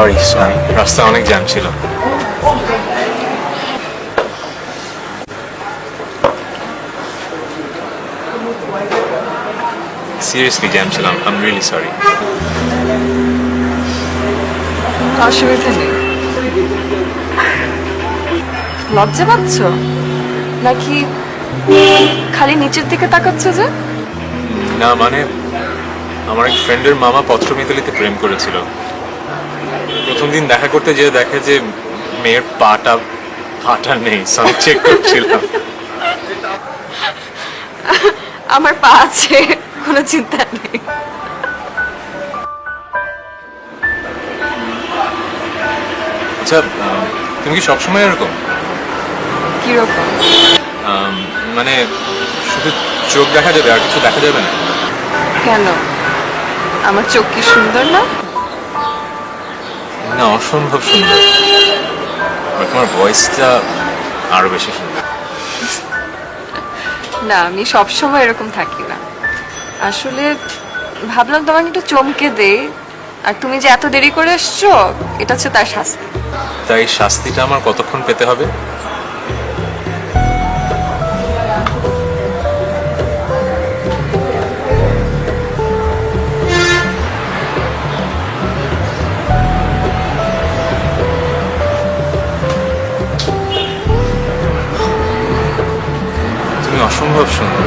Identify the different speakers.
Speaker 1: Sorry sorry, রাস্তায় অনেক jam ছিল। সিরিয়াসলি জ্যাম ছিলাম, আই এম রিয়েলি সরি।
Speaker 2: অসুবিধা নেই। লজ্জা পাচ্ছ নাকি খালি নিচের দিকে তাকাচ্ছ যে?
Speaker 1: না মানে, আমার এক ফ্রেন্ডের মামা পত্রমিতালিতে প্রেম করেছিল। প্রথম দিন দেখা করতে যেয়ে দেখে যে মেয়ের পাটা ফাটা নেই, সব চেক করছিলাম।
Speaker 2: আমার পা আছে, কোনো চিন্তা নেই।
Speaker 1: আচ্ছা, তুমি কি সবসময় এরকম?
Speaker 2: কিরকম?
Speaker 1: মানে শুধু চোখ দেখা যাবে আর কিছু দেখা যাবে না?
Speaker 2: কেন, আমার চোখ কি সুন্দর না?
Speaker 1: না, অসম্ভব সুন্দর। আর তোমার ভয়েসটা আরো বেশি সুন্দর।
Speaker 2: না, আমি সবসময় এরকম থাকি না। আসলে ভাবলাম তোমাকে একটু চমকে দেই, আর তুমি যে এত দেরি করে এসছো এটা হচ্ছে তার শাস্তি।
Speaker 1: তাই শাস্তিটা আমার কতক্ষণ পেতে হবে? তুমি অসম্ভব সুন্দর।